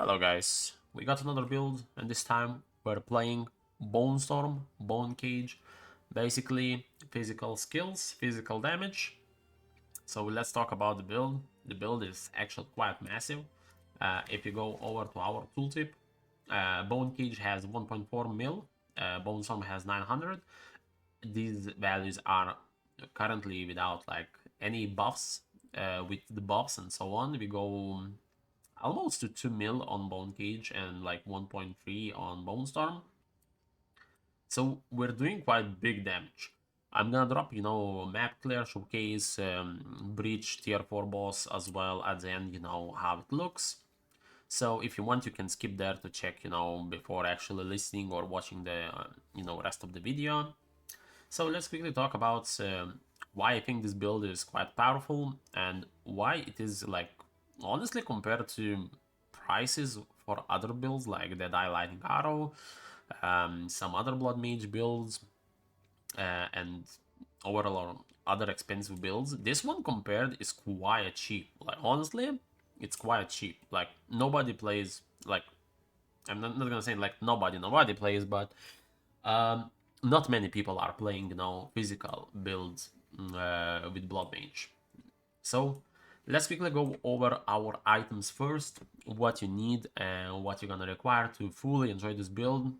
Hello guys, we got another build and this time we're playing Bone Storm, Bone Cage, basically physical skills, physical damage. So let's talk about the build. The build is actually quite massive. If you go over to our tooltip, Bone Cage has 1.4 mil, Bone Storm has 900. These values are currently without like any buffs. With the buffs and so on, we go almost to 2 mil on Bone Cage and like 1.3 on Bone Storm. So we're doing quite big damage. I'm gonna drop, map clear, showcase, breach, tier 4 boss as well at the end, how it looks. So if you want, you can skip there to check, before actually listening or watching the, rest of the video. So let's quickly talk about why I think this build is quite powerful and why it is like honestly compared to prices for other builds like the Lightning Arrow, some other Blood Mage builds, and overall other expensive builds. This one compared is quite cheap. Like honestly, it's quite cheap. Like nobody plays like I'm not gonna say like nobody plays, but um, not many people are playing, physical builds with Blood Mage. So let's quickly go over our items first, what you need and what you're gonna require to fully enjoy this build.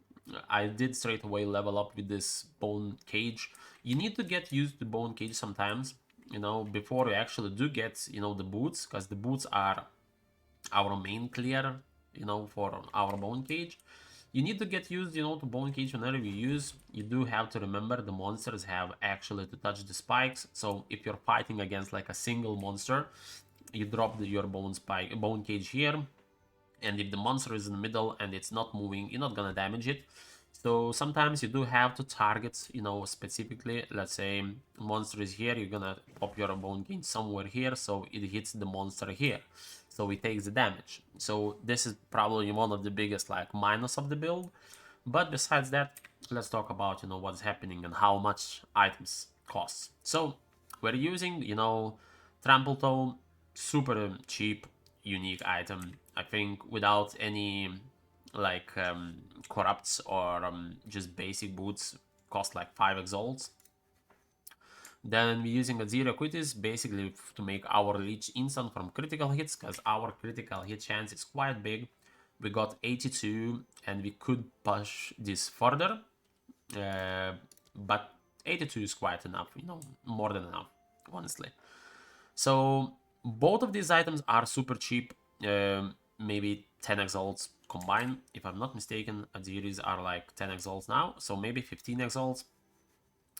I did straight away level up with this Bone Cage. You need to get used to Bone Cage sometimes, before you actually do get, the boots, because the boots are our main clear, for our Bone Cage. You need to get used, to Bone Cage whenever you use. You do have to remember the monsters have actually to touch the spikes. So if you're fighting against like a single monster, you drop your Bone Cage here. And if the monster is in the middle and it's not moving, you're not gonna damage it. So sometimes you do have to target, specifically. Let's say monster is here, you're gonna pop your Bone Cage somewhere here, so it hits the monster here. So it takes the damage. So this is probably one of the biggest like minus of the build. But besides that, let's talk about, what's happening and how much items cost. So we're using, Trample Toe, super cheap, unique item. I think without any like corrupts or just basic boots, cost like 5 exalts. Then we're using a zero quitters basically to make our leech instant from critical hits, because our critical hit chance is quite big. We got 82 and we could push this further, but 82 is quite enough, more than enough, honestly. So both of these items are super cheap, maybe 10 exalts combined. If I'm not mistaken, Aziris are like 10 exalts now, so maybe 15 exalts.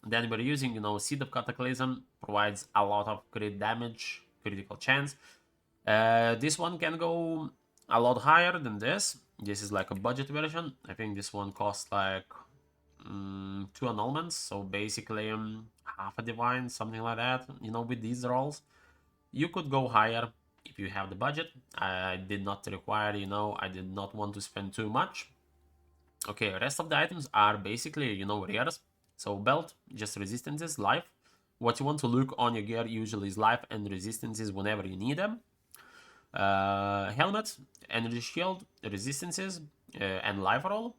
Then we're using, Seed of Cataclysm, provides a lot of crit damage, critical chance. This one can go a lot higher than this. This is like a budget version. I think this one costs like 2 annulments, so basically half a divine, something like that, with these rolls. You could go higher if you have the budget. I did not require, I did not want to spend too much. Okay, rest of the items are basically, rares. So belt, just resistances, life. What you want to look on your gear usually is life and resistances whenever you need them. Helmet, energy shield, resistances, and life roll.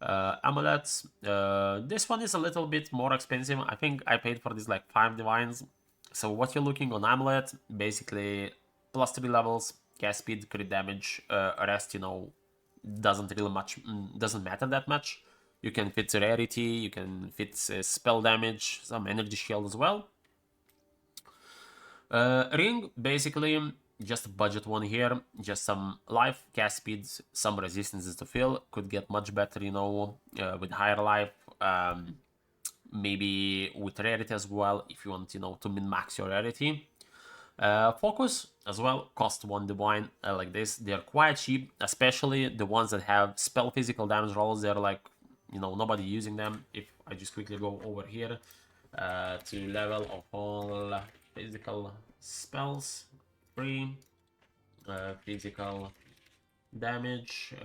Amulets. This one is a little bit more expensive. I think I paid for this like 5 divines. So what you're looking on amulet, basically plus 3 levels, cast speed, crit damage, rest, doesn't really doesn't matter that much. You can fit rarity, you can fit spell damage, some energy shield as well. Ring, basically just a budget one here, just some life, cast speeds, some resistances to fill. Could get much better, with higher life, maybe with rarity as well, if you want, to min-max your rarity. Focus as well, cost 1 divine, like this. They're quite cheap, especially the ones that have spell physical damage rolls. They're like, nobody using them. If I just quickly go over here to level of all physical spells, free, physical damage,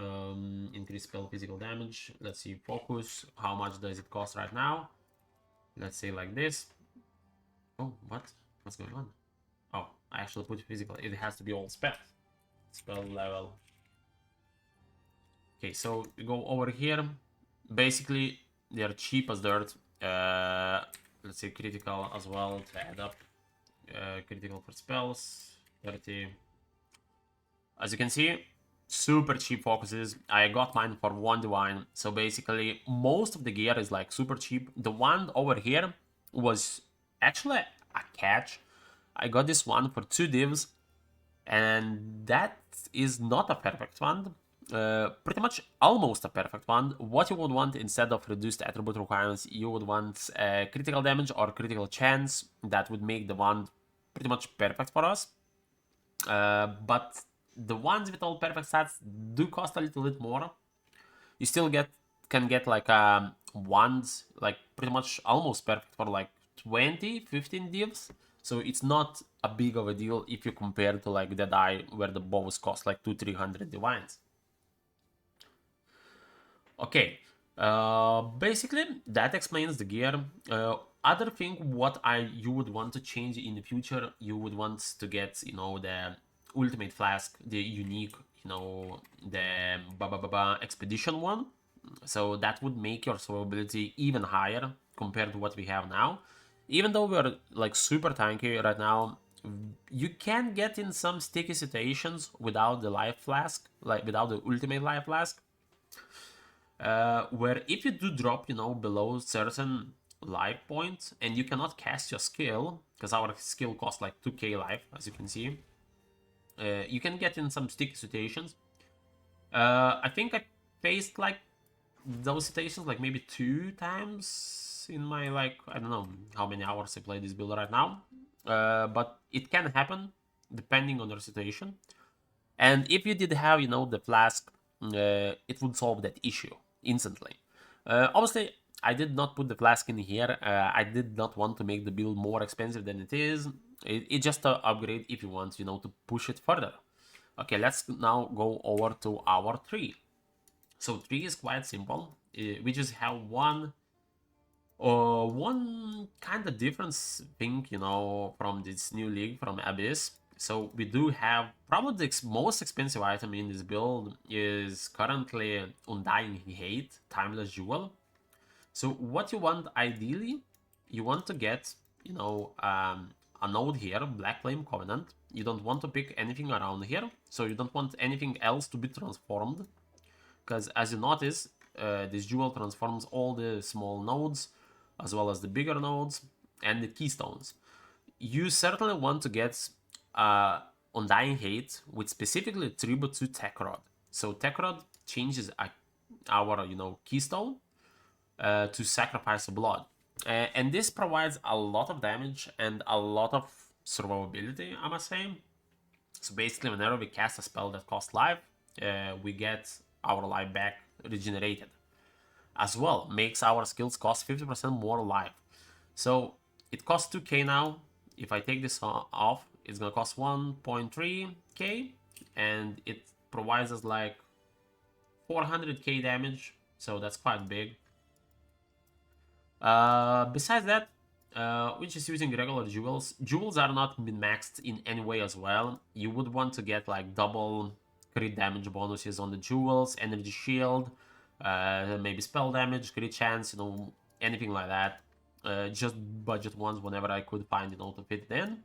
increase spell physical damage. Let's see, focus, how much does it cost right now? Let's say like this. Oh, what's going on? Oh, I actually put physical. It has to be all spell level. Okay, so we go over here. Basically, they're cheap as dirt. Let's say critical as well to add up. Critical for spells, 30. As you can see, super cheap focuses. I got mine for 1 divine. So basically, most of the gear is like super cheap. The one over here was actually a catch. I got this one for 2 divs, and that is not a perfect one. Pretty much almost a perfect one. What you would want instead of reduced attribute requirements, you would want critical damage or critical chance. That would make the wand pretty much perfect for us. But the ones with all perfect stats do cost a little bit more. You still can get like wands like pretty much almost perfect for like 20, 15 divs. So it's not a big of a deal if you compare to like the die where the bows cost like 200-300 divines. Okay, basically that explains the gear. Other thing what you would want to change in the future, you would want to get, you know, the ultimate flask, the unique, you know, the expedition one. So that would make your survivability even higher compared to what we have now. Even though we're like super tanky right now, you can get in some sticky situations without the life flask, like without the ultimate life flask. Where if you do drop, you know, below certain life points and you cannot cast your skill, because our skill costs like 2k life, as you can see, you can get in some sticky situations. I think I faced like those situations like maybe 2 times in my like, I don't know how many hours I play this build right now. But it can happen depending on your situation. And if you did have, you know, the flask, it would solve that issue instantly. Obviously, I did not put the flask in here. I did not want to make the build more expensive than it is. It's just an upgrade if you want, you know, to push it further. Okay, let's now go over to our tree. So tree is quite simple. We just have one kind of different thing, you know, from this new league, from Abyss. So we do have probably the most expensive item in this build is currently Undying Hate, Timeless Jewel. So what you want ideally, you want to get, you know, a node here, Black Flame Covenant. You don't want to pick anything around here, so you don't want anything else to be transformed. Because as you notice, this jewel transforms all the small nodes, as well as the bigger nodes, and the keystones. You certainly want to get Undying Hate with specifically tribute to Tech Rod. So Tech Rod changes our, you know, keystone to sacrifice blood. And this provides a lot of damage and a lot of survivability, I must say. So basically, whenever we cast a spell that costs life, we get our life back regenerated. As well, makes our skills cost 50% more life. So it costs 2k now. If I take this off, it's gonna cost 1.3k, and it provides us like 400k damage. So that's quite big. Besides that, we're just using regular jewels. Jewels are not min-maxed in any way as well. You would want to get like double crit damage bonuses on the jewels, energy shield, maybe spell damage, crit chance, you know, anything like that. Just budget ones whenever I could find, you know, to fit it in.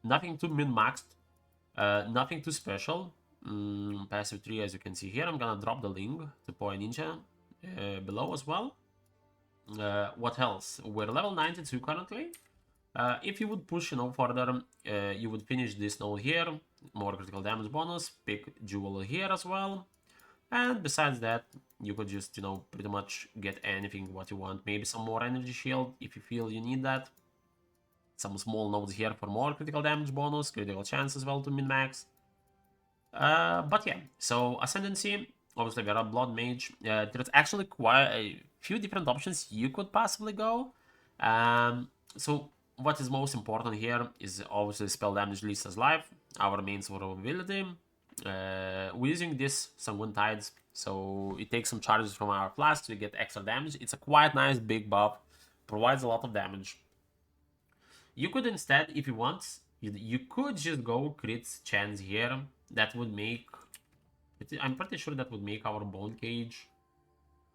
Nothing too min-maxed, nothing too special. Passive 3, as you can see here. I'm gonna drop the link to Poe Ninja below as well. What else? We're level 92 currently. If you would push, you know, further, you would finish this node here, more critical damage bonus, pick jewel here as well. And besides that, you could just, you know, pretty much get anything what you want. Maybe some more energy shield if you feel you need that. Some small nodes here for more critical damage bonus, critical chance as well to min-max. But yeah, so Ascendancy, obviously we're a Blood Mage. There's actually quite a few different options you could possibly go. So what is most important here is obviously spell damage least as life, our main survivability. We're using this Sanguine Tides, so it takes some charges from our flasks, we get extra damage. It's a quite nice big buff, provides a lot of damage. You could instead, if you want, you could just go crit chance here. That would make I'm pretty sure that would make our bone cage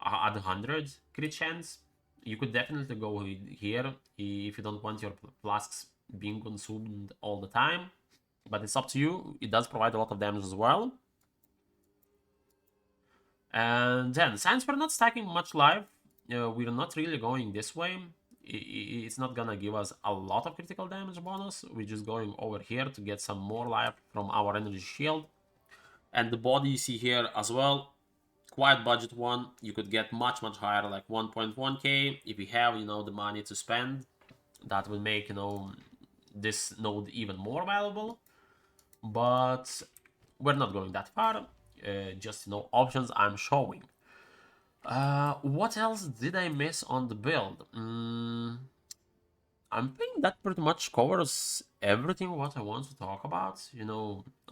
at 100 crit chance. You could definitely go here if you don't want your flasks being consumed all the time, but it's up to you. It does provide a lot of damage as well. And then, since we're not stacking much life, we're not really going this way. It's not gonna give us a lot of critical damage bonus. We're just going over here to get some more life from our energy shield. And the body you see here as well, quite budget one. You could get much higher, like 1.1k if you have, the money to spend. That would make, this node even more valuable. But we're not going that far. Just, options I'm showing. What else did I miss on the build? I think that pretty much covers everything what I want to talk about.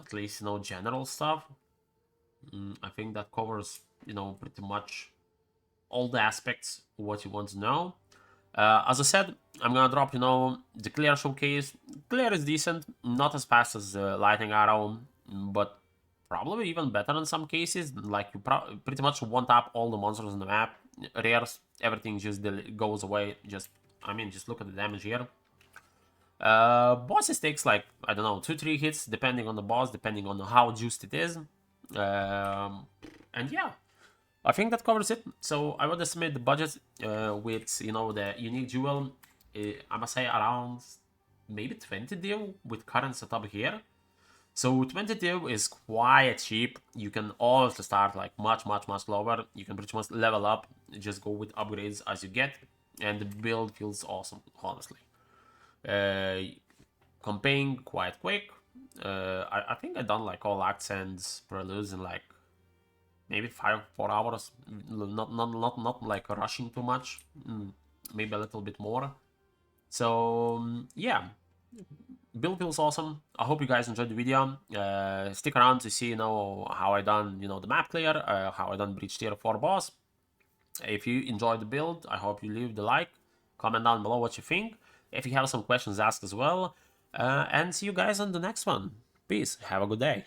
At least, general stuff. I think that covers, pretty much all the aspects what you want to know. As I said, I'm gonna drop, the clear showcase. Clear is decent, not as fast as lightning arrow, but probably even better in some cases. Like you pretty much one tap all the monsters on the map. Rares, everything just goes away. Just look at the damage here. Bosses takes like, I don't know, 2-3 hits depending on the boss, depending on how juiced it is. And yeah, I think that covers it. So I would estimate the budget with, the unique jewel, I must say around maybe 20 deal with current setup here. So 20 deal is quite cheap. You can also start like much lower. You can pretty much level up, just go with upgrades as you get, and the build feels awesome, honestly. Campaign quite quick. I think I done like all acts and preludes in like maybe 4 hours. Not like rushing too much. Maybe a little bit more. So yeah, build feels awesome. I hope you guys enjoyed the video. Stick around to see how I done the map clear, how I done breach tier 4 boss. If you enjoyed the build, I hope you leave the like, comment down below what you think. If you have some questions, ask as well. And see you guys on the next one. Peace. Have a good day.